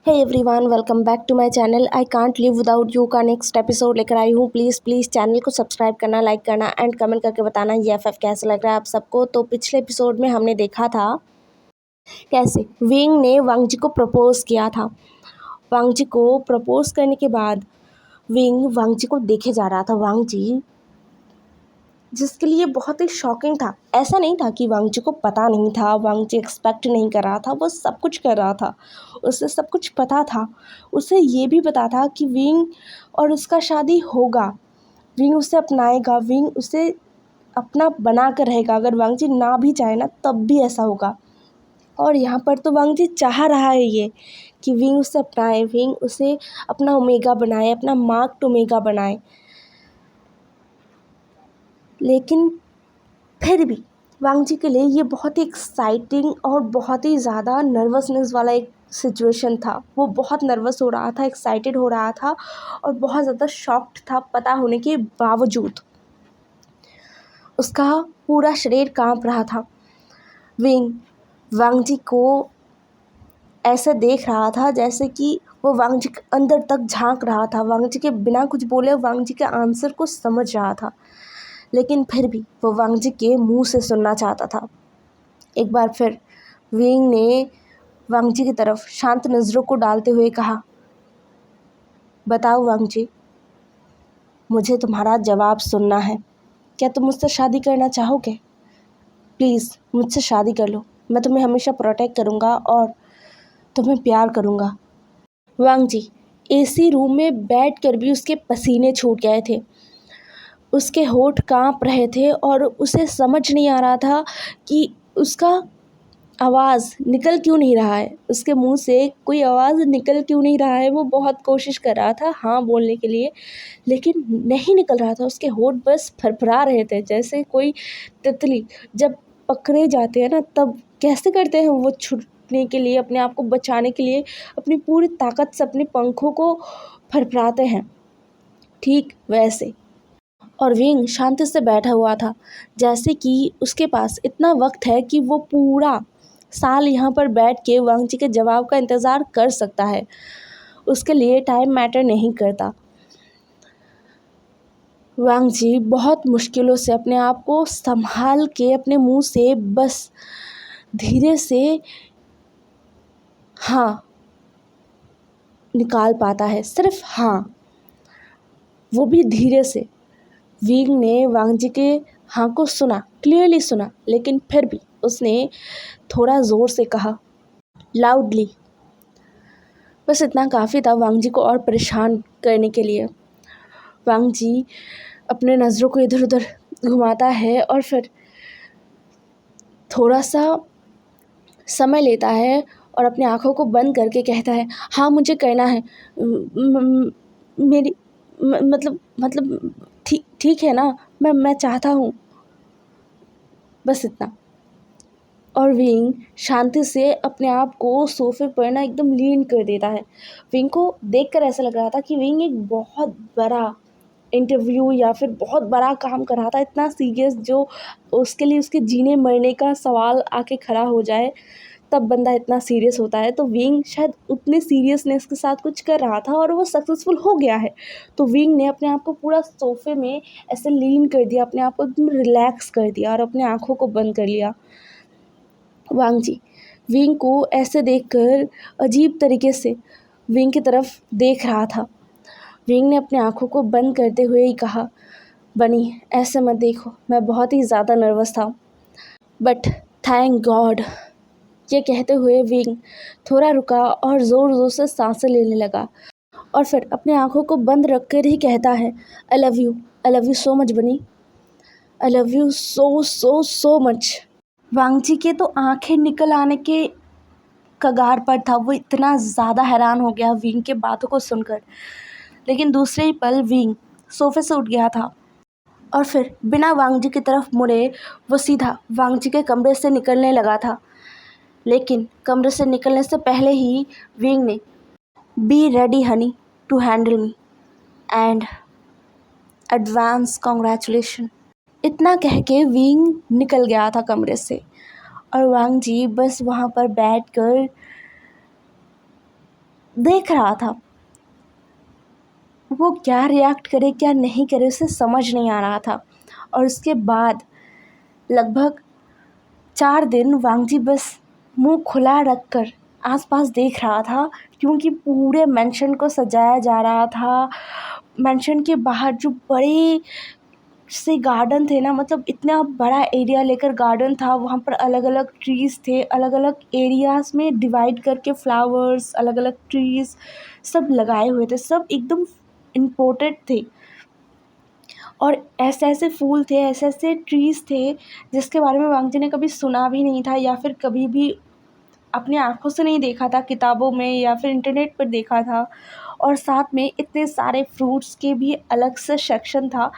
Hey everyone, welcome back to my channel. I can't live without you का next episode लेकर आई हूँ। Please channel को subscribe करना, लाइक करना एंड कमेंट करके बताना ये एफ कैसा लग रहा है आप सबको। तो पिछले एपिसोड में हमने देखा था कैसे विंग ने वांग जी को प्रपोज किया था। वांग जी को प्रपोज करने के बाद विंग वांग जी को देखे जा रहा था। वांग जी जिसके लिए बहुत ही शॉकिंग था। ऐसा नहीं था कि वांग जी को पता नहीं था, वांग जी एक्सपेक्ट नहीं कर रहा था, वो सब कुछ कर रहा था, उसे सब कुछ पता था। उसे ये भी पता था कि विंग और उसका शादी होगा, विंग उसे अपनाएगा, विंग उसे अपना बना कर रहेगा। अगर वांग जी ना भी चाहे ना तब भी ऐसा होगा। और यहाँ पर तो वांग जी चाह रहा है ये कि विंग उसे अपनाए, विंग उसे अपना ओमेगा बनाए, अपना मार्क ओमेगा बनाए। लेकिन फिर भी वांग जी के लिए ये बहुत ही एक्साइटिंग और बहुत ही ज़्यादा नर्वसनेस वाला एक सिचुएशन था। वो बहुत नर्वस हो रहा था, एक्साइटेड हो रहा था और बहुत ज़्यादा शॉक्ड था। पता होने के बावजूद उसका पूरा शरीर कांप रहा था। विंग वांग जी को ऐसा देख रहा था जैसे कि वो वांग जी के अंदर तक झांक रहा था। वांग जी के बिना कुछ बोले वांग जी के आंसर को समझ रहा था, लेकिन फिर भी वो वांग जी के मुंह से सुनना चाहता था। एक बार फिर विंग ने वांग जी की तरफ शांत नज़रों को डालते हुए कहा, बताओ वांग जी, मुझे तुम्हारा जवाब सुनना है। क्या तुम मुझसे शादी करना चाहोगे? प्लीज़ मुझसे शादी कर लो। मैं तुम्हें हमेशा प्रोटेक्ट करूँगा और तुम्हें प्यार करूँगा। वांग जी एसी रूम में बैठकर भी उसके पसीने छूट गए थे, उसके होंठ कांप रहे थे और उसे समझ नहीं आ रहा था कि उसका आवाज़ निकल क्यों नहीं रहा है, उसके मुंह से कोई आवाज़ निकल क्यों नहीं रहा है। वो बहुत कोशिश कर रहा था हाँ बोलने के लिए, लेकिन नहीं निकल रहा था। उसके होंठ बस फरफरा रहे थे, जैसे कोई तितली जब पकड़े जाते हैं ना तब कैसे करते हैं वो छूटने के लिए, अपने आप को बचाने के लिए अपनी पूरी ताकत से अपने पंखों को फरफराते हैं, ठीक वैसे। और विंग शांति से बैठा हुआ था, जैसे कि उसके पास इतना वक्त है कि वो पूरा साल यहाँ पर बैठ के वांग जी के जवाब का इंतज़ार कर सकता है। उसके लिए टाइम मैटर नहीं करता। वांग जी बहुत मुश्किलों से अपने आप को संभाल के अपने मुंह से बस धीरे से हाँ निकाल पाता है, सिर्फ हाँ, वो भी धीरे से। विंग ने वांग जी के हाँ को सुना, क्लियरली सुना, लेकिन फिर भी उसने थोड़ा ज़ोर से कहा, लाउडली। बस इतना काफ़ी था वांग जी को और परेशान करने के लिए। वांग जी अपने नज़रों को इधर उधर घुमाता है और फिर थोड़ा सा समय लेता है और अपनी आँखों को बंद करके कहता है, हाँ मुझे करना है। मेरी मतलब ठीक ठीक है ना, मैं चाहता हूँ, बस इतना। और विंग शांति से अपने आप को सोफे पर ना एकदम लीन कर देता है। विंग को देखकर ऐसा लग रहा था कि विंग एक बहुत बड़ा इंटरव्यू या फिर बहुत बड़ा काम कर रहा था, इतना सीरियस, जो उसके लिए उसके जीने मरने का सवाल आके खड़ा हो जाए तब बंदा इतना सीरियस होता है। तो विंग शायद उतने सीरियसनेस के साथ कुछ कर रहा था और वो सक्सेसफुल हो गया है। तो विंग ने अपने आप को पूरा सोफे में ऐसे लीन कर दिया, अपने आप को एकदम रिलैक्स कर दिया और अपने आँखों को बंद कर लिया। वांग जी विंग को ऐसे देखकर अजीब तरीके से विंग की तरफ देख रहा था। विंग ने अपनी आंखों को बंद करते हुए ही कहा, बनी ऐसे मत देखो, मैं बहुत ही ज़्यादा नर्वस था, बट थैंक गॉड। ये कहते हुए विंग थोड़ा रुका और ज़ोर ज़ोर से सांसें लेने लगा और फिर अपनी आंखों को बंद रखकर ही कहता है, I love you so much Bunny, I love you so so so much. Wang ji के तो आंखें निकल आने के कगार पर था। वो इतना ज़्यादा हैरान हो गया विंग के बातों को सुनकर। लेकिन दूसरे ही पल विंग सोफे से उठ गया था और फिर बिना वांग जी की तरफ मुड़े वो सीधा वांग जी के कमरे से निकलने लगा था। लेकिन कमरे से निकलने से पहले ही विंग ने, be ready honey to handle me and advance congratulation, इतना कह के विंग निकल गया था कमरे से। और वांग जी बस वहाँ पर बैठकर देख रहा था। वो क्या रिएक्ट करे क्या नहीं करे उसे समझ नहीं आ रहा था। और उसके बाद लगभग 4 दिन वांगजी बस मुंह खुला रखकर आसपास देख रहा था, क्योंकि पूरे मेंशन को सजाया जा रहा था। मेंशन के बाहर जो बड़े से गार्डन थे ना, मतलब इतना बड़ा एरिया लेकर गार्डन था, वहाँ पर अलग अलग ट्रीज़ थे, अलग अलग एरियाज़ में डिवाइड करके फ्लावर्स, अलग अलग ट्रीज़ सब लगाए हुए थे, सब एकदम इम्पोर्टेड थे। और ऐसे ऐसे फूल थे, ऐसे ऐसे ट्रीज़ थे जिसके बारे में वांगजी ने कभी सुना भी नहीं था, या फिर कभी भी अपनी आँखों से नहीं देखा था, किताबों में या फिर इंटरनेट पर देखा था। और साथ में इतने सारे फ्रूट्स के भी अलग से सेक्शन था।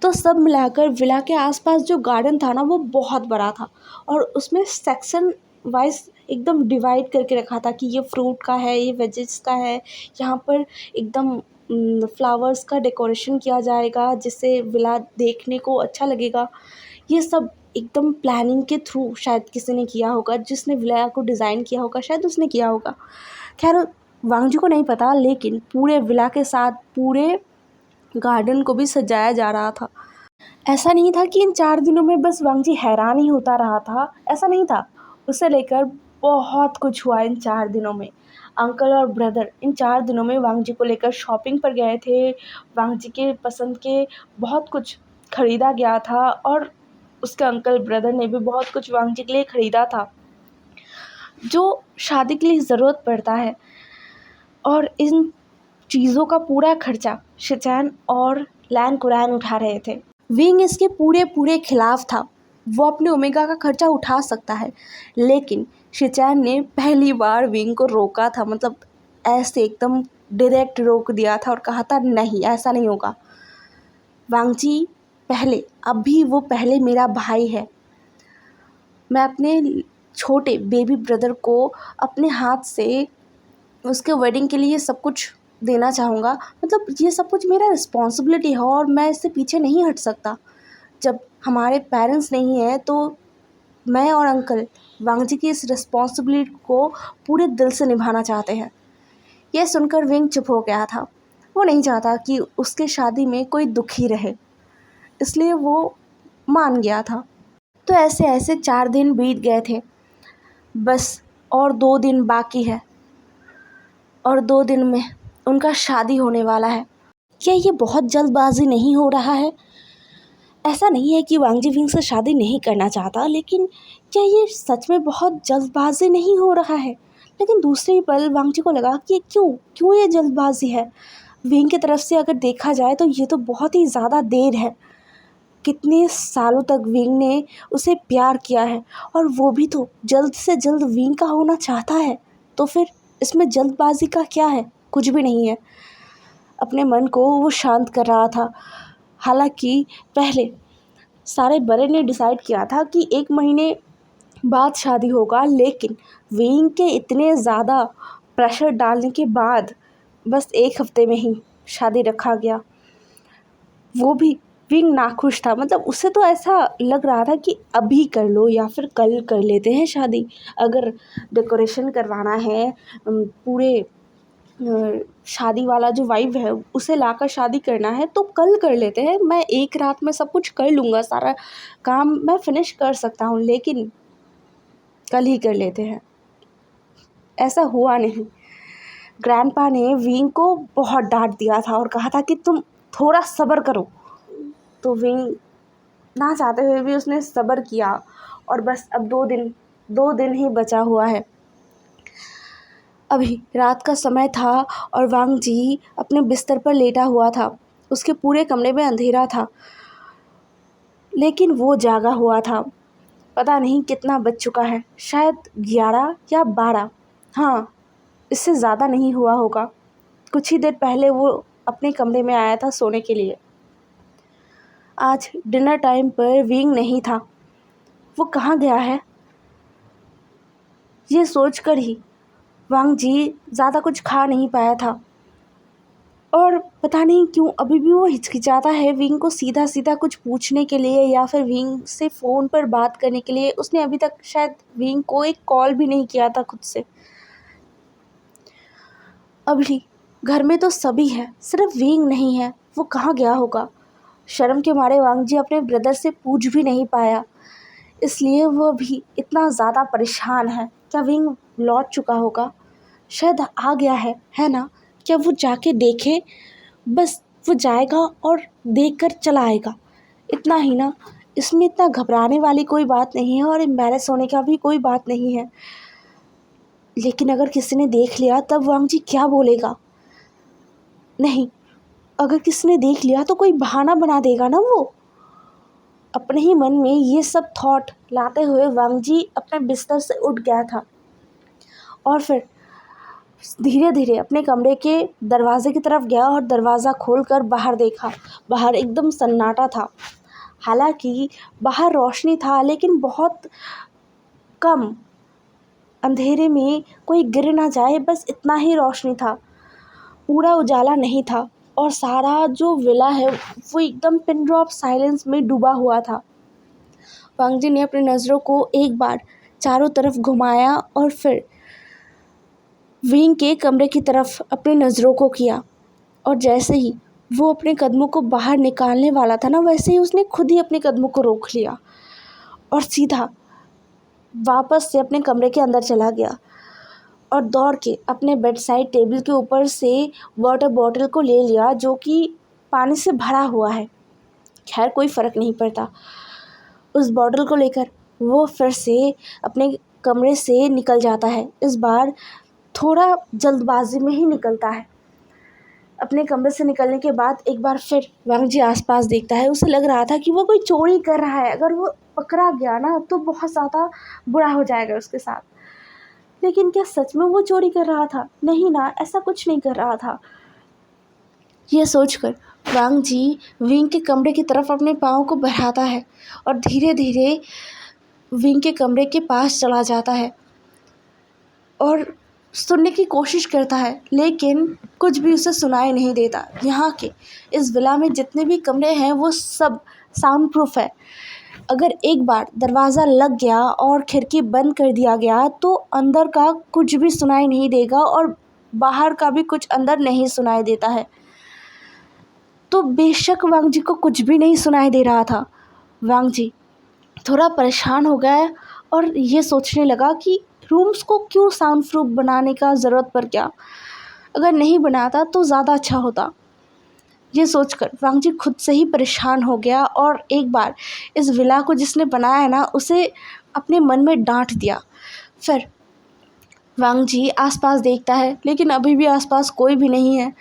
तो सब मिलाकर विला के आसपास जो गार्डन था ना, वो बहुत बड़ा था, और उसमें सेक्शन वाइज एकदम डिवाइड करके रखा था कि ये फ्रूट का है, ये वेजेस का है। यहाँ पर एकदम फ्लावर्स का डेकोरेशन किया जाएगा जिससे विला देखने को अच्छा लगेगा। ये सब एकदम प्लानिंग के थ्रू शायद किसी ने किया होगा, जिसने विला को डिज़ाइन किया होगा शायद उसने किया होगा। खैर वांगजी को नहीं पता, लेकिन पूरे विला के साथ पूरे गार्डन को भी सजाया जा रहा था। ऐसा नहीं था कि इन 4 दिनों में बस वांगजी हैरान ही होता रहा था, ऐसा नहीं था। उसे लेकर बहुत कुछ हुआ इन 4 दिनों में। अंकल और ब्रदर इन 4 दिनों में वांगजी को लेकर शॉपिंग पर गए थे। वांगजी के पसंद के बहुत कुछ खरीदा गया था, और उसके अंकल ब्रदर ने भी बहुत कुछ वांगजी के लिए खरीदा था, जो शादी के लिए ज़रूरत पड़ता है। और इन चीज़ों का पूरा खर्चा शिचैन और लैन कुरैन उठा रहे थे। विंग इसके पूरे पूरे खिलाफ था। वो अपने ओमेगा का खर्चा उठा सकता है, लेकिन शिचैन ने पहली बार विंग को रोका था, मतलब ऐसे एकदम डायरेक्ट रोक दिया था और कहा था नहीं, ऐसा नहीं होगा। वांगजी पहले, अभी वो पहले मेरा भाई है। मैं अपने छोटे बेबी ब्रदर को अपने हाथ से उसके वेडिंग के लिए सब कुछ देना चाहूँगा, मतलब ये सब कुछ मेरा रिस्पॉन्सिबिलिटी है और मैं इससे पीछे नहीं हट सकता। जब हमारे पेरेंट्स नहीं हैं तो मैं और अंकल वांगजी की इस रिस्पॉन्सिबिलिटी को पूरे दिल से निभाना चाहते हैं। यह सुनकर विंग चुप हो गया था। वो नहीं चाहता कि उसके शादी में कोई दुखी रहे, इसलिए वो मान गया था। तो ऐसे ऐसे 4 दिन बीत गए थे। बस और 2 दिन बाकी है, और 2 दिन में उनका शादी होने वाला है। क्या ये बहुत जल्दबाजी नहीं हो रहा है? ऐसा नहीं है कि वांगजी विंग से शादी नहीं करना चाहता, लेकिन क्या ये सच में बहुत जल्दबाजी नहीं हो रहा है? लेकिन दूसरे ही पल वांगजी को लगा कि क्यों ये जल्दबाजी है। विंग की तरफ से अगर देखा जाए तो ये तो बहुत ही ज़्यादा देर है। कितने सालों तक विंग ने उसे प्यार किया है, और वो भी तो जल्द से जल्द विंग का होना चाहता है। तो फिर इसमें जल्दबाजी का क्या है? कुछ भी नहीं है। अपने मन को वो शांत कर रहा था। हालांकि पहले सारे बड़े ने डिसाइड किया था कि 1 महीने बाद शादी होगा, लेकिन विंग के इतने ज़्यादा प्रेशर डालने के बाद बस 1 हफ्ते में ही शादी रखा गया। वो भी विंग नाखुश था, मतलब उसे तो ऐसा लग रहा था कि अभी कर लो या फिर कल कर लेते हैं शादी। अगर डेकोरेशन करवाना है, पूरे शादी वाला जो वाइब है उसे लाकर शादी करना है तो कल कर लेते हैं। मैं एक रात में सब कुछ कर लूँगा, सारा काम मैं फिनिश कर सकता हूँ, लेकिन कल ही कर लेते हैं। ऐसा हुआ नहीं। ग्रैंडपा ने विंग को बहुत डांट दिया था और कहा था कि तुम थोड़ा सब्र करो। तो विंग ना चाहते हुए भी उसने सब्र किया, और बस अब 2 दिन ही बचा हुआ है। अभी रात का समय था और वांगजी अपने बिस्तर पर लेटा हुआ था। उसके पूरे कमरे में अंधेरा था, लेकिन वो जागा हुआ था। पता नहीं कितना बज चुका है, शायद 11 या 12। हाँ, इससे ज़्यादा नहीं हुआ होगा। कुछ ही देर पहले वो अपने कमरे में आया था सोने के लिए। आज डिनर टाइम पर विंग नहीं था। वो कहाँ गया है? ये सोचकर ही वांगजी ज़्यादा कुछ खा नहीं पाया था, और पता नहीं क्यों अभी भी वो हिचकिचाता है विंग को सीधा सीधा कुछ पूछने के लिए या फिर विंग से फ़ोन पर बात करने के लिए। उसने अभी तक शायद विंग को एक कॉल भी नहीं किया था खुद से। अभी घर में तो सभी है, सिर्फ विंग नहीं है, वो कहाँ गया होगा? शर्म के मारे वांग जी अपने ब्रदर से पूछ भी नहीं पाया, इसलिए वो भी इतना ज़्यादा परेशान है। क्या विंग लौट चुका होगा? शायद आ गया है ना? क्या वो जाके देखे? बस वो जाएगा और देखकर चला आएगा, इतना ही ना। इसमें इतना घबराने वाली कोई बात नहीं है और एम्बैरेस होने का भी कोई बात नहीं है। लेकिन अगर किसी ने देख लिया तब वांग जी क्या बोलेगा? नहीं, अगर किसी ने देख लिया तो कोई बहाना बना देगा ना वो। अपने ही मन में ये सब थॉट लाते हुए वांग जी अपने बिस्तर से उठ गया था और फिर धीरे धीरे अपने कमरे के दरवाजे की तरफ गया और दरवाज़ा खोलकर बाहर देखा। बाहर एकदम सन्नाटा था। हालांकि बाहर रोशनी था लेकिन बहुत कम, अंधेरे में कोई गिर ना जाए बस इतना ही रोशनी था, पूरा उजाला नहीं था। और सारा जो विला है वो एकदम पिन ड्रॉप साइलेंस में डूबा हुआ था। वांग जी ने अपनी नज़रों को एक बार चारों तरफ घुमाया और फिर विंग के कमरे की तरफ अपनी नज़रों को किया। और जैसे ही वो अपने कदमों को बाहर निकालने वाला था ना, वैसे ही उसने खुद ही अपने कदमों को रोक लिया और सीधा वापस से अपने कमरे के अंदर चला गया और दौड़ के अपने बेड साइड टेबल के ऊपर से वाटर बॉटल को ले लिया जो कि पानी से भरा हुआ है। खैर कोई फ़र्क नहीं पड़ता। उस बॉटल को लेकर वो फिर से अपने कमरे से निकल जाता है। इस बार थोड़ा जल्दबाजी में ही निकलता है। अपने कमरे से निकलने के बाद एक बार फिर वांग जी आसपास देखता है। उसे लग रहा था कि वो कोई चोरी कर रहा है, अगर वो पकड़ा गया ना तो बहुत ज़्यादा बुरा हो जाएगा उसके साथ। लेकिन क्या सच में वो चोरी कर रहा था? नहीं ना, ऐसा कुछ नहीं कर रहा था। ये सोचकर वांग जी विंग के कमरे की तरफ अपने पाँव को बढ़ाता है और धीरे धीरे विंग के कमरे के पास चला जाता है और सुनने की कोशिश करता है, लेकिन कुछ भी उसे सुनाई नहीं देता। यहाँ के इस विला में जितने भी कमरे हैं वो सब साउंड प्रूफ है। अगर एक बार दरवाज़ा लग गया और खिड़की बंद कर दिया गया तो अंदर का कुछ भी सुनाई नहीं देगा और बाहर का भी कुछ अंदर नहीं सुनाई देता है। तो बेशक वांग जी को कुछ भी नहीं सुनाई दे रहा था। वांग जी थोड़ा परेशान हो गया और ये सोचने लगा कि रूम्स को क्यों साउंड प्रूफ बनाने का ज़रूरत पर क्या, अगर नहीं बनाता तो ज़्यादा अच्छा होता। ये सोचकर वांग जी खुद से ही परेशान हो गया और एक बार इस विला को जिसने बनाया ना उसे अपने मन में डांट दिया। फिर वांग जी आसपास देखता है लेकिन अभी भी आसपास कोई भी नहीं है।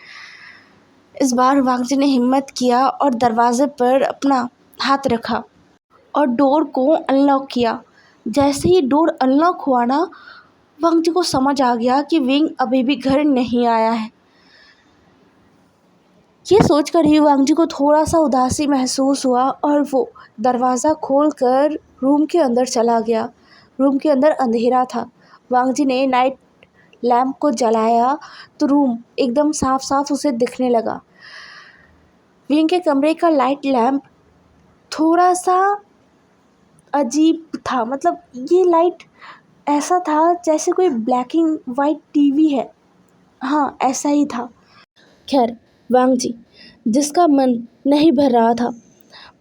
इस बार वांग जी ने हिम्मत किया और दरवाजे पर अपना हाथ रखा और डोर को अनलॉक किया। जैसे ही डोर अनलॉक हुआ ना, वांग जी को समझ आ गया कि विंग अभी भी घर नहीं आया है। ये सोचकर ही वांग जी को थोड़ा सा उदासी महसूस हुआ और वो दरवाज़ा खोलकर रूम के अंदर चला गया। रूम के अंदर अंधेरा था। वांग जी ने नाइट लैम्प को जलाया तो रूम एकदम साफ साफ उसे दिखने लगा। विंग के कमरे का लाइट लैम्प थोड़ा सा अजीब था, मतलब ये लाइट ऐसा था जैसे कोई ब्लैक एंड वाइट टीवी है। हाँ, ऐसा ही था। खैर वांग जी जिसका मन नहीं भर रहा था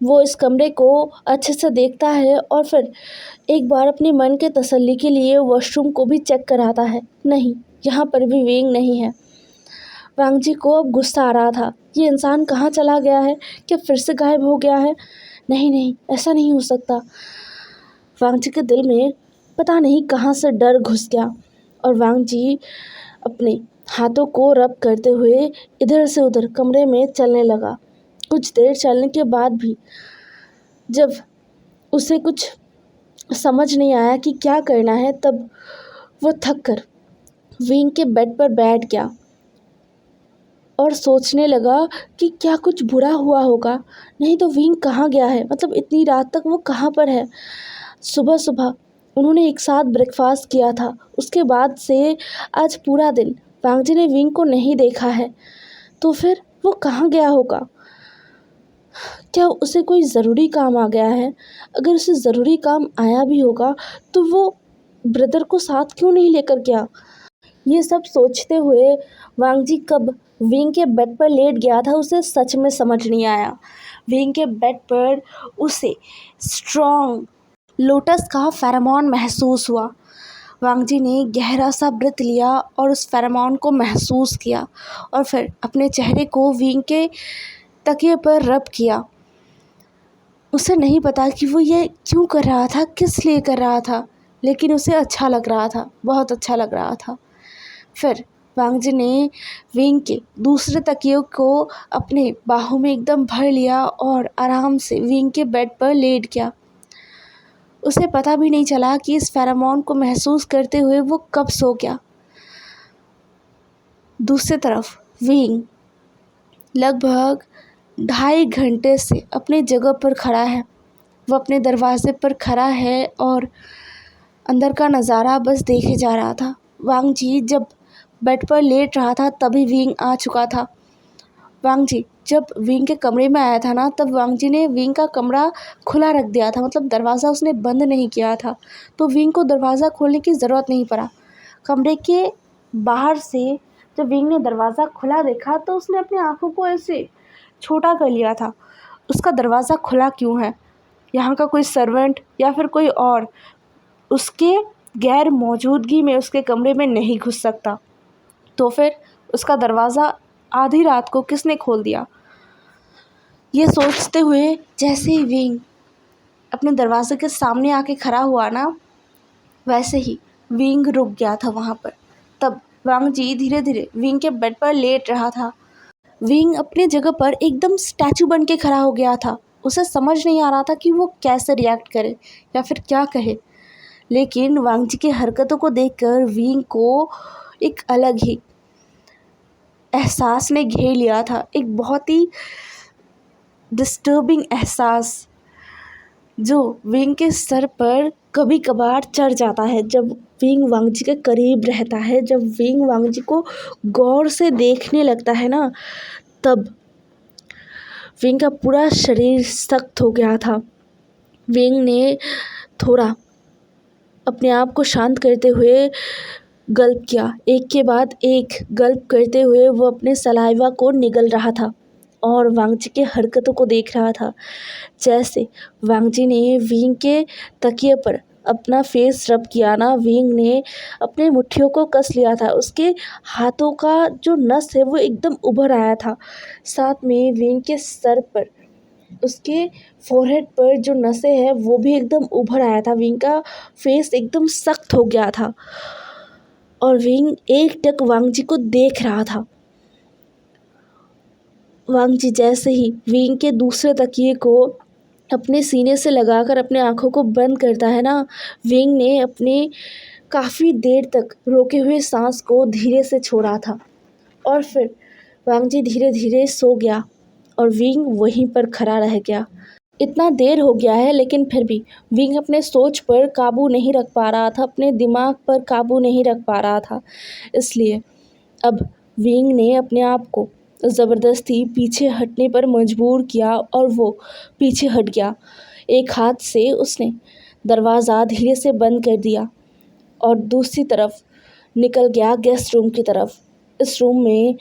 वो इस कमरे को अच्छे से देखता है और फिर एक बार अपने मन के तसल्ली के लिए वॉशरूम को भी चेक कराता है। नहीं, यहाँ पर भी विंग नहीं है। वांग जी को अब गुस्सा आ रहा था। ये इंसान कहाँ चला गया है? क्या फिर से गायब हो गया है? नहीं नहीं, ऐसा नहीं हो सकता। वांग जी के दिल में पता नहीं कहाँ से डर घुस गया और वांग जी अपने हाथों को रब करते हुए इधर से उधर कमरे में चलने लगा। कुछ देर चलने के बाद भी जब उसे कुछ समझ नहीं आया कि क्या करना है, तब वो थक कर विंग के बेड पर बैठ गया और सोचने लगा कि क्या कुछ बुरा हुआ होगा। नहीं तो विंग कहाँ गया है? मतलब इतनी रात तक वो कहाँ पर है? सुबह सुबह उन्होंने एक साथ ब्रेकफास्ट किया था, उसके बाद से आज पूरा दिन वांग जी ने विंग को नहीं देखा है। तो फिर वो कहाँ गया होगा? क्या उसे कोई ज़रूरी काम आ गया है? अगर उसे ज़रूरी काम आया भी होगा तो वो ब्रदर को साथ क्यों नहीं लेकर गया? ये सब सोचते हुए वांग जी कब विंग के बेड पर लेट गया था उसे सच में समझ नहीं आया। विंग के बेड पर उसे स्ट्रॉन्ग लोटस का फेरोमोन महसूस हुआ। वांग जी ने गहरा सा ब्रेथ लिया और उस फेरोमोन को महसूस किया और फिर अपने चेहरे को विंग के तकिए पर रब किया। उसे नहीं पता कि वो ये क्यों कर रहा था, किस लिए कर रहा था, लेकिन उसे अच्छा लग रहा था, बहुत अच्छा लग रहा था। फिर वांग जी ने विंग के दूसरे तकिए को अपने बाहों में एकदम भर लिया और आराम से विंग के बेड पर लेट गया। उसे पता भी नहीं चला कि इस फेरोमोन को महसूस करते हुए वो कब सो गया। दूसरी तरफ विंग लगभग 2.5 घंटे से अपने जगह पर खड़ा है। वो अपने दरवाजे पर खड़ा है और अंदर का नज़ारा बस देखे जा रहा था। वांग जी जब बेड पर लेट रहा था तभी विंग आ चुका था। वांग जी जब विंग के कमरे में आया था ना, तब वांग जी ने विंग का कमरा खुला रख दिया था, मतलब दरवाज़ा उसने बंद नहीं किया था, तो विंग को दरवाज़ा खोलने की ज़रूरत नहीं पड़ा। कमरे के बाहर से जब विंग ने दरवाज़ा खुला देखा तो उसने अपनी आँखों को ऐसे छोटा कर लिया था। उसका दरवाज़ा खुला क्यों है? यहाँ का कोई सर्वेंट या फिर कोई और उसके गैर मौजूदगी में उसके कमरे में नहीं घुस सकता, तो फिर उसका दरवाज़ा आधी रात को किसने खोल दिया? ये सोचते हुए जैसे ही विंग अपने दरवाजे के सामने आके खड़ा हुआ ना, वैसे ही विंग रुक गया था वहाँ पर। तब वांग जी धीरे धीरे विंग के बेड पर लेट रहा था। विंग अपने जगह पर एकदम स्टैचू बन के खड़ा हो गया था। उसे समझ नहीं आ रहा था कि वो कैसे रिएक्ट करे या फिर क्या कहे, लेकिन वांग जी की हरकतों को देखकर विंग को एक अलग ही एहसास ने घेर लिया था, एक बहुत ही डिस्टर्बिंग एहसास जो विंग के सर पर कभी कभार चढ़ जाता है जब विंग वांग जी के करीब रहता है। जब विंग वांग जी को गौर से देखने लगता है ना, तब विंग का पूरा शरीर सख्त हो गया था। विंग ने थोड़ा अपने आप को शांत करते हुए गल्प किया। एक के बाद एक गल्प करते हुए वो अपने सलाइवा को निगल रहा था और वांग जी के हरकतों को देख रहा था। जैसे वांग जी ने विंग के तकिए पर अपना फेस रब किया ना, विंग ने अपने मुट्ठियों को कस लिया था। उसके हाथों का जो नस है वो एकदम उभर आया था। साथ में विंग के सर पर, उसके फोरहेड पर जो नसें हैं वो भी एकदम उभर आया था। विंग का फेस एकदम सख्त हो गया था और विंग एक टक वांग जी को देख रहा था। वांग जी जैसे ही विंग के दूसरे तकिए को अपने सीने से लगाकर अपने आँखों को बंद करता है ना, विंग ने अपने काफ़ी देर तक रोके हुए सांस को धीरे से छोड़ा था और फिर वांग जी धीरे धीरे सो गया और विंग वहीं पर खड़ा रह गया। इतना देर हो गया है लेकिन फिर भी विंग अपने सोच पर काबू नहीं रख पा रहा था, अपने दिमाग पर काबू नहीं रख पा रहा था। इसलिए अब विंग ने अपने आप को ज़बरदस्ती पीछे हटने पर मजबूर किया और वो पीछे हट गया। एक हाथ से उसने दरवाज़ा धीरे से बंद कर दिया और दूसरी तरफ निकल गया गेस्ट रूम की तरफ। इस रूम में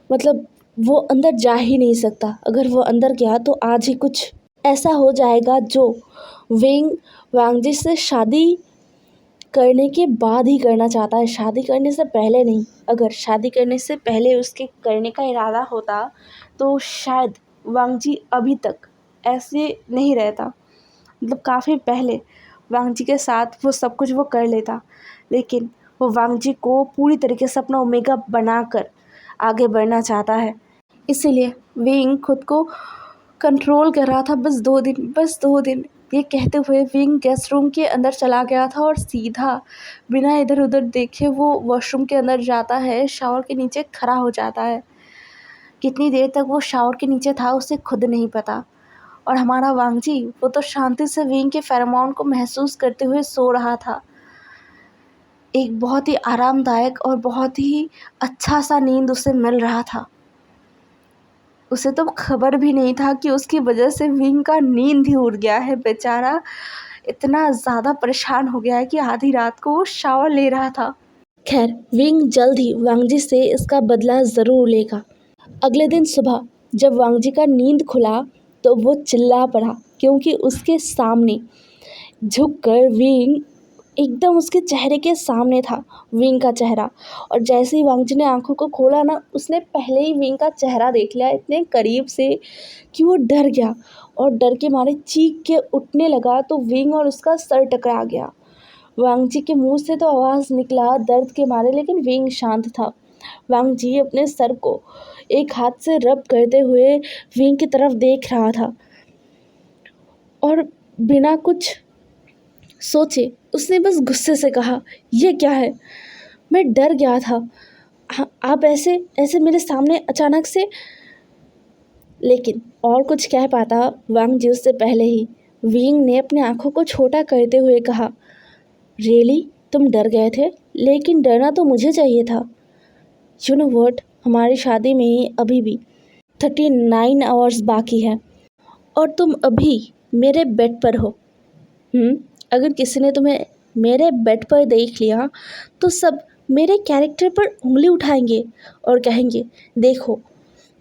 मतलब वो अंदर जा ही नहीं सकता। अगर वो अंदर गया तो आज ही कुछ ऐसा हो जाएगा जो विंग वांग जी से शादी करने के बाद ही करना चाहता है, शादी करने से पहले नहीं। अगर शादी करने से पहले उसके करने का इरादा होता तो शायद वांग जी अभी तक ऐसे नहीं रहता, मतलब काफ़ी पहले वांग जी के साथ वो सब कुछ वो कर लेता, लेकिन वो वांग जी को पूरी तरीके से अपना ओमेगा बनाकर आगे बढ़ना चाहता है। इसीलिए विंग खुद को कंट्रोल कर रहा था। बस 2 दिन, बस 2 दिन, ये कहते हुए विंग गेस्ट रूम के अंदर चला गया था और सीधा बिना इधर उधर देखे वो वॉशरूम के अंदर जाता है, शावर के नीचे खड़ा हो जाता है। कितनी देर तक वो शावर के नीचे था उसे खुद नहीं पता। और हमारा वांग जी वो तो शांति से विंग के फेरोमोन को महसूस करते हुए सो रहा था। एक बहुत ही आरामदायक और बहुत ही अच्छा सा नींद उसे मिल रहा था। उसे तो खबर भी नहीं था कि उसकी वजह से विंग का नींद ही उड़ गया है। बेचारा इतना ज़्यादा परेशान हो गया है कि आधी रात को वो शावर ले रहा था। खैर विंग जल्द ही वांगजी से इसका बदला ज़रूर लेगा। अगले दिन सुबह जब वांगजी का नींद खुला तो वो चिल्ला पड़ा क्योंकि उसके सामने झुककर विंग एकदम उसके चेहरे के सामने था, विंग का चेहरा। और जैसे ही वांगजी ने आंखों को खोला ना, उसने पहले ही विंग का चेहरा देख लिया इतने करीब से कि वो डर गया और डर के मारे चीख के उठने लगा तो विंग और उसका सर टकरा गया। वांगजी के मुंह से तो आवाज़ निकला दर्द के मारे, लेकिन विंग शांत था। वांगजी अपने सर को एक हाथ से रब करते हुए विंग की तरफ देख रहा था और बिना कुछ सोचे उसने बस गुस्से से कहा, यह क्या है? मैं डर गया था। आप ऐसे ऐसे मेरे सामने अचानक से। लेकिन और कुछ कह पाता वांग जी उससे पहले ही विंग ने अपनी आंखों को छोटा करते हुए कहा, रियली तुम डर गए थे? लेकिन डरना तो मुझे चाहिए था। यू नो व्हाट, हमारी शादी में अभी भी 39 आवर्स बाकी है और तुम अभी मेरे बेड पर हो। अगर किसी ने तुम्हें मेरे बेड पर देख लिया तो सब मेरे कैरेक्टर पर उंगली उठाएंगे और कहेंगे, देखो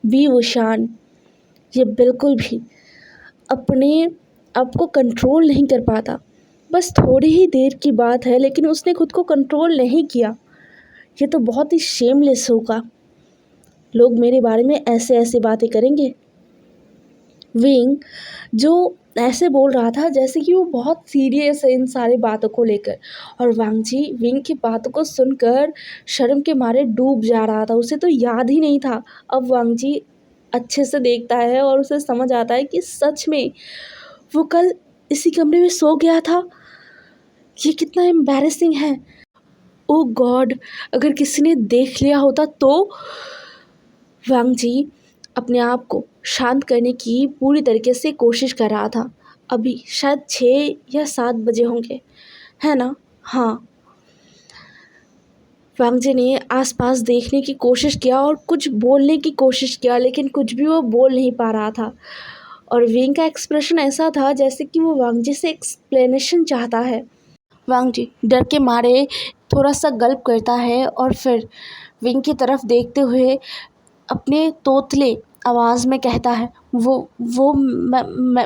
बी वुशान ये बिल्कुल भी अपने आप को कंट्रोल नहीं कर पाता। बस थोड़ी ही देर की बात है लेकिन उसने खुद को कंट्रोल नहीं किया। ये तो बहुत ही शेमलेस होगा। लोग मेरे बारे में ऐसे ऐसे बातें करेंगे। विंग जो ऐसे बोल रहा था जैसे कि वो बहुत सीरियस है इन सारी बातों को लेकर, और वांगजी विंग की बातों को सुनकर शर्म के मारे डूब जा रहा था। उसे तो याद ही नहीं था। अब वांगजी अच्छे से देखता है और उसे समझ आता है कि सच में वो कल इसी कमरे में सो गया था। ये कितना एम्बैरेसिंग है। ओ गॉड, अगर किसी ने देख लिया होता तो। वांगजी अपने आप को शांत करने की पूरी तरीके से कोशिश कर रहा था। अभी शायद 6 या 7 बजे होंगे, है ना? हाँ। वांगजी ने आसपास देखने की कोशिश किया और कुछ बोलने की कोशिश किया, लेकिन कुछ भी वो बोल नहीं पा रहा था। और विंग का एक्सप्रेशन ऐसा था जैसे कि वो वांगजी से एक्सप्लेनेशन चाहता है। वांगजी डर के मारे थोड़ा सा गल्प करता है और फिर विंग की तरफ देखते हुए अपने तोतले आवाज़ में कहता है, वो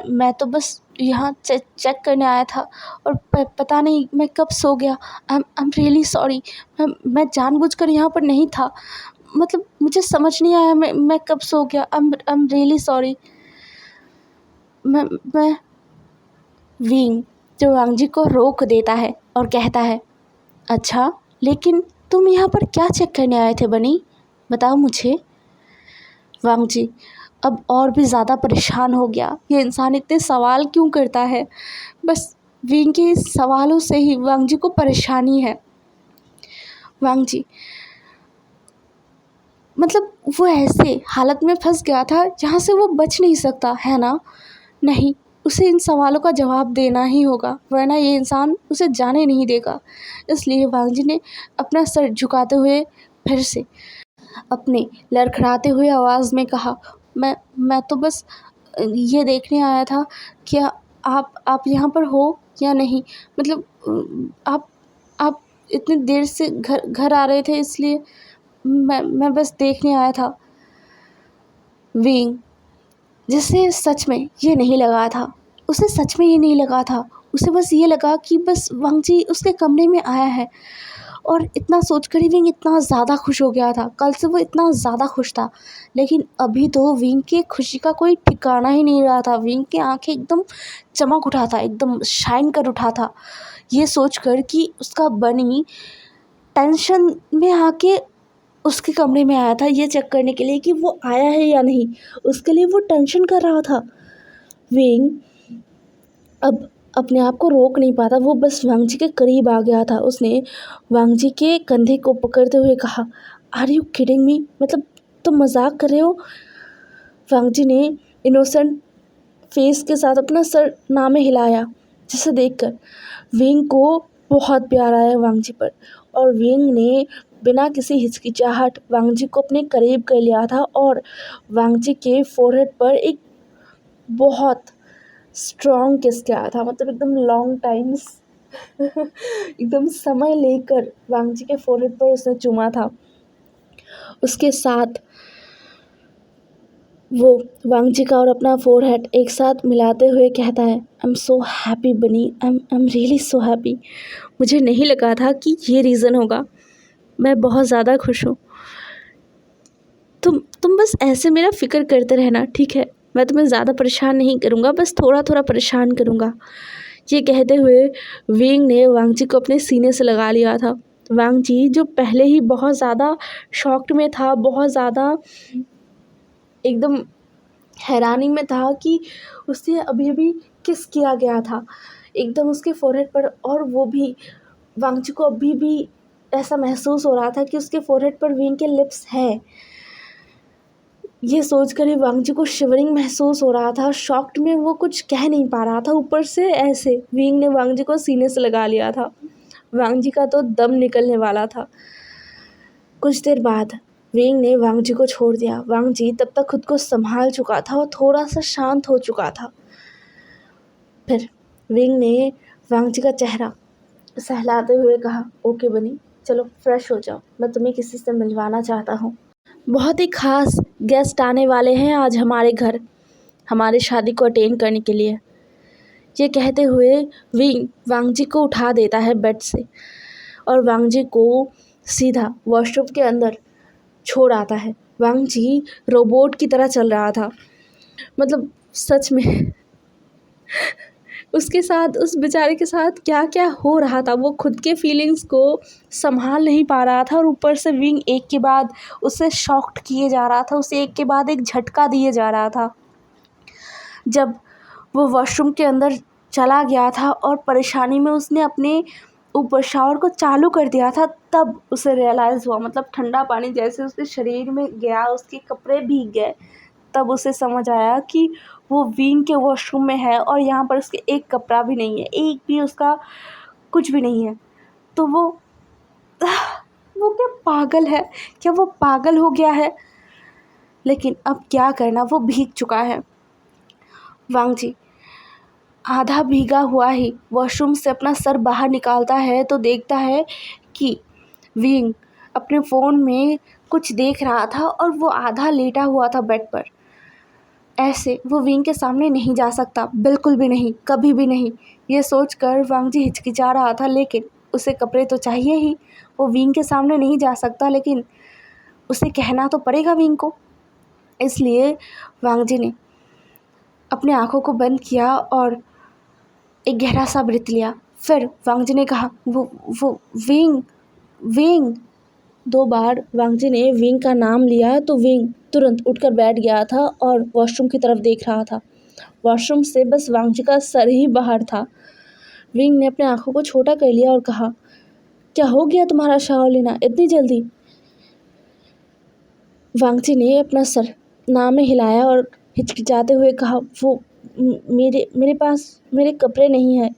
मैं तो बस यहाँ चेक करने आया था और पता नहीं मैं कब सो गया। I am really sorry. मैं जानबूझकर यहाँ पर नहीं था। मतलब मुझे समझ नहीं आया मैं कब सो गया। I am really sorry. मैं विंग जो वांगजी को रोक देता है और कहता है, अच्छा लेकिन तुम यहाँ पर क्या चेक करने आए थे बनी? बताओ मुझे। वांगजी अब और भी ज़्यादा परेशान हो गया। ये इंसान इतने सवाल क्यों करता है? बस विंग के सवालों से ही वांगजी को परेशानी है। वांगजी मतलब वो ऐसे हालत में फंस गया था जहाँ से वो बच नहीं सकता, है ना? नहीं, उसे इन सवालों का जवाब देना ही होगा, वरना ये इंसान उसे जाने नहीं देगा। इसलिए वांगजी ने अपना सर झुकाते हुए फिर से अपने लड़खड़ाते हुए आवाज़ में कहा, मैं तो बस ये देखने आया था कि आप यहाँ पर हो या नहीं। मतलब आप इतनी देर से घर आ रहे थे, इसलिए मैं बस देखने आया था। विंग जिसे सच में ये नहीं लगा था, उसे सच में ये नहीं लगा था। उसे बस ये लगा कि बस वांगजी उसके कमरे में आया है, और इतना सोचकर ही विंग इतना ज़्यादा खुश हो गया था। कल से वो इतना ज़्यादा खुश था, लेकिन अभी तो विंग की खुशी का कोई ठिकाना ही नहीं रहा था। विंग की आंखें एकदम चमक उठा था, एकदम शाइन कर उठा था, ये सोचकर कि उसका बनी टेंशन में आके उसके कमरे में आया था ये चेक करने के लिए कि वो आया है या नहीं। उसके लिए वो टेंशन कर रहा था। विंग अब अपने आप को रोक नहीं पाता, वो बस वांगजी के करीब आ गया था। उसने वांगजी के कंधे को पकड़ते हुए कहा, आर यू किडिंग मी? मतलब तुम मजाक कर रहे हो? वांगजी ने इनोसेंट फेस के साथ अपना सर नामे हिलाया, जिसे देखकर विंग को बहुत प्यार आया वांगजी पर, और विंग ने बिना किसी हिचकिचाहट वांगजी को अपने करीब कर लिया था और वांगजी के फोरहेड पर एक बहुत स्ट्रॉन्ग किस किया था। मतलब एकदम लॉन्ग टाइम्स एकदम समय लेकर वांगजी के फोrehead पर उसने चूमा था। उसके साथ वो वांगजी का और अपना फोरहेड एक साथ मिलाते हुए कहता है, आई एम सो हैप्पी बनी, I am really so happy. मुझे नहीं लगा था कि ये रीज़न होगा। मैं बहुत ज़्यादा खुश हूँ। तुम बस ऐसे मेरा फ़िक्र करते रहना, ठीक है? मैं तुम्हें ज़्यादा परेशान नहीं करूँगा, बस थोड़ा थोड़ा परेशान करूँगा। ये कहते हुए विंग ने वांगजी को अपने सीने से लगा लिया था। वांगजी जो पहले ही बहुत ज़्यादा शॉक्ड में था, बहुत ज़्यादा एकदम हैरानी में था कि उसे अभी अभी किस किया गया था एकदम उसके फोरहेड पर, और वो भी वांगजी को अभी भी ऐसा महसूस हो रहा था कि उसके फोरहेड पर विंग के लिप्स है। ये सोचकर ही वांगजी को शिवरिंग महसूस हो रहा था। शॉक्ड में वो कुछ कह नहीं पा रहा था। ऊपर से ऐसे विंग ने वांगजी को सीने से लगा लिया था। वांगजी का तो दम निकलने वाला था। कुछ देर बाद विंग ने वांगजी को छोड़ दिया। वांगजी तब तक खुद को संभाल चुका था और थोड़ा सा शांत हो चुका था। फिर विंग ने वांगजी का चेहरा सहलाते हुए कहा, ओके बनी, चलो फ्रेश हो जाओ, मैं तुम्हें किसी से मिलवाना चाहता हूँ। बहुत ही खास गेस्ट आने वाले हैं आज हमारे घर, हमारे शादी को अटेंड करने के लिए। ये कहते हुए विंग वांगजी को उठा देता है बेड से और वांगजी को सीधा वॉशरूम के अंदर छोड़ आता है। वांगजी रोबोट की तरह चल रहा था। मतलब सच में उसके साथ, उस बेचारे के साथ क्या क्या हो रहा था, वो खुद के फीलिंग्स को संभाल नहीं पा रहा था और ऊपर से विंग एक के बाद उसे शॉक्ड किए जा रहा था, उसे एक के बाद एक झटका दिए जा रहा था। जब वो वॉशरूम के अंदर चला गया था और परेशानी में उसने अपने ऊपर शावर को चालू कर दिया था, तब उसे रियलाइज़ हुआ, मतलब ठंडा पानी जैसे उसके शरीर में गया, उसके कपड़े भीग गए, तब उसे समझ आया कि वो विंग के वॉशरूम में है और यहाँ पर उसके एक कपड़ा भी नहीं है, एक भी उसका कुछ भी नहीं है। तो वो क्या पागल है? क्या वो पागल हो गया है? लेकिन अब क्या करना, वो भीग चुका है। वांगजी आधा भीगा हुआ ही वॉशरूम से अपना सर बाहर निकालता है तो देखता है कि विंग अपने फ़ोन में कुछ देख रहा था और वो आधा लेटा हुआ था बेड पर। ऐसे वो विंग के सामने नहीं जा सकता, बिल्कुल भी नहीं, कभी भी नहीं। ये सोचकर वांगजी हिचकिचा रहा था, लेकिन उसे कपड़े तो चाहिए ही। वो विंग के सामने नहीं जा सकता, लेकिन उसे कहना तो पड़ेगा विंग को। इसलिए वांगजी ने अपने आँखों को बंद किया और एक गहरा सा ब्रीथ लिया। फिर वांगजी ने कहा, वो विंग विंग। 2 बार वांगजी ने विंग का नाम लिया तो विंग तुरंत उठकर बैठ गया था और वॉशरूम की तरफ देख रहा था। वॉशरूम से बस वांगजी का सर ही बाहर था। विंग ने अपने आँखों को छोटा कर लिया और कहा, क्या हो गया तुम्हारा शावर लेना इतनी जल्दी? वांगजी ने अपना सर ना में हिलाया और हिचकिचाते हुए कहा, वो मेरे पास मेरे कपड़े नहीं हैं।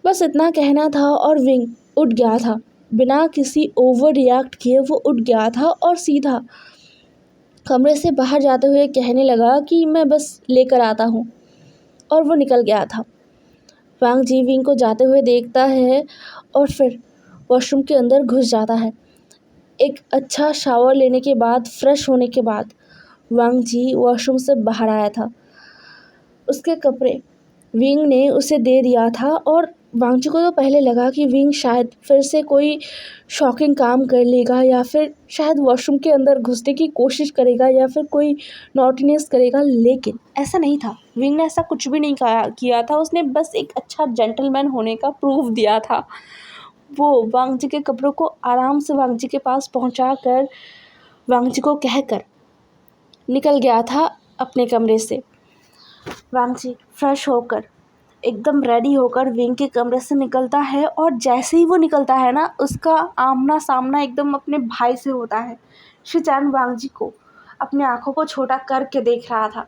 बस इतना कहना था और विंग उठ गया था। बिना किसी ओवर रिएक्ट किए वो उठ गया था और सीधा कमरे से बाहर जाते हुए कहने लगा कि मैं बस लेकर आता हूँ, और वो निकल गया था। वांगजी विंग को जाते हुए देखता है और फिर वॉशरूम के अंदर घुस जाता है। एक अच्छा शावर लेने के बाद, फ्रेश होने के बाद वांगजी वॉशरूम से बाहर आया था। उसके कपड़े विंग ने उसे दे दिया था और वांगजी को तो पहले लगा कि विंग शायद फिर से कोई शॉकिंग काम कर लेगा या फिर शायद वॉशरूम के अंदर घुसने की कोशिश करेगा या फिर कोई नॉटीनेस करेगा, लेकिन ऐसा नहीं था। विंग ने ऐसा कुछ भी नहीं किया था। उसने बस एक अच्छा जेंटलमैन होने का प्रूफ दिया था। वो वांगजी के कपड़ों को आराम से वांगजी के पास पहुंचा कर वांगजी को कहकर निकल गया था अपने कमरे से। वांगजी फ्रेश होकर एकदम रेडी होकर विंग के कमरे से निकलता है और जैसे ही वो निकलता है ना, उसका आमना सामना एकदम अपने भाई से होता है। शिचान वांगजी को अपने आँखों को छोटा करके देख रहा था।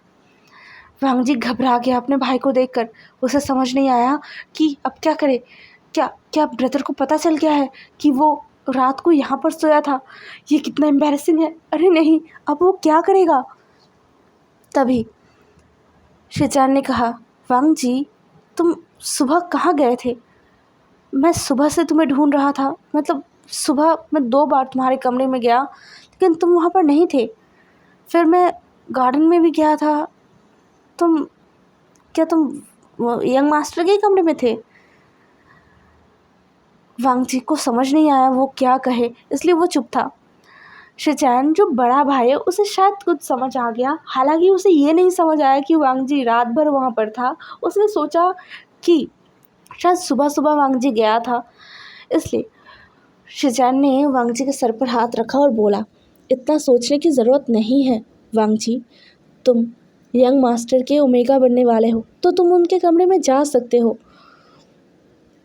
वांगजी घबरा गया अपने भाई को देखकर। उसे समझ नहीं आया कि अब क्या करे। क्या क्या ब्रदर को पता चल गया है कि वो रात को यहाँ पर सोया था? ये कितना एम्बैरेसिंग है। अरे नहीं, अब वो क्या करेगा? तभी शिचान ने कहा, वांगजी तुम सुबह कहाँ गए थे? मैं सुबह से तुम्हें ढूंढ रहा था, मतलब सुबह मैं 2 बार तुम्हारे कमरे में गया लेकिन तुम वहाँ पर नहीं थे। फिर मैं गार्डन में भी गया था। क्या तुम यंग मास्टर के ही कमरे में थे? वांग जी को समझ नहीं आया वो क्या कहे, इसलिए वो चुप था। शिचैन जो बड़ा भाई है उसे शायद कुछ समझ आ गया, हालांकि उसे ये नहीं समझ आया कि वांग जी रात भर वहाँ पर था। उसने सोचा कि शायद सुबह सुबह वांग जी गया था, इसलिए शिचैन ने वांग जी के सर पर हाथ रखा और बोला, इतना सोचने की ज़रूरत नहीं है वांग जी। तुम यंग मास्टर के ओमेगा बनने वाले हो तो तुम उनके कमरे में जा सकते हो,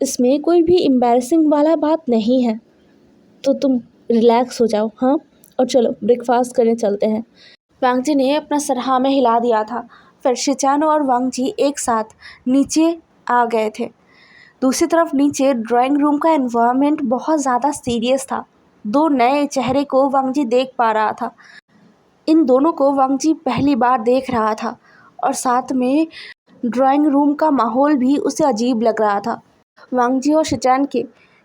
इसमें कोई भी एम्बैरसिंग वाला बात नहीं है। तो तुम रिलैक्स हो जाओ, हाँ, और चलो ब्रेकफास्ट करने चलते हैं। वांग जी ने अपना सर हाँ में हिला दिया था। फिर शिचान और वांग जी एक साथ नीचे आ गए थे। दूसरी तरफ नीचे ड्राइंग रूम का एनवायरनमेंट बहुत ज़्यादा सीरियस था। 2 नए चेहरे को वांग जी देख पा रहा था। इन दोनों को वांग जी पहली बार देख रहा था और साथ में ड्राइंग रूम का माहौल भी उसे अजीब लग रहा था। वांग जी और शिचान के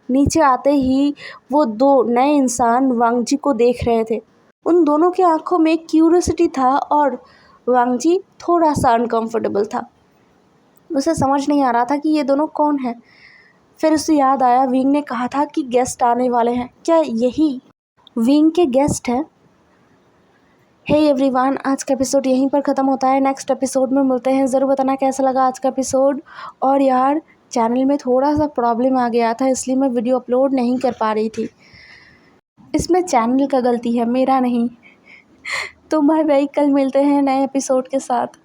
नीचे आते ही वो 2 नए इंसान वांग जी को देख रहे थे। उन दोनों की आंखों में क्यूरियोसिटी था और वांग जी थोड़ा सा अनकंफर्टेबल था। उसे समझ नहीं आ रहा था कि ये दोनों कौन हैं। फिर उसे याद आया विंग ने कहा था कि गेस्ट आने वाले हैं। क्या यही विंग के गेस्ट हैं? हे एवरीवन, आज का एपिसोड यहीं पर ख़त्म होता है। नेक्स्ट एपिसोड में मिलते हैं। ज़रूर बताना कैसा लगा आज का एपिसोड। और यार, चैनल में थोड़ा सा प्रॉब्लम आ गया था, इसलिए मैं वीडियो अपलोड नहीं कर पा रही थी। इसमें चैनल का गलती है, मेरा नहीं। तो बाय बाय, कल मिलते हैं नए एपिसोड के साथ।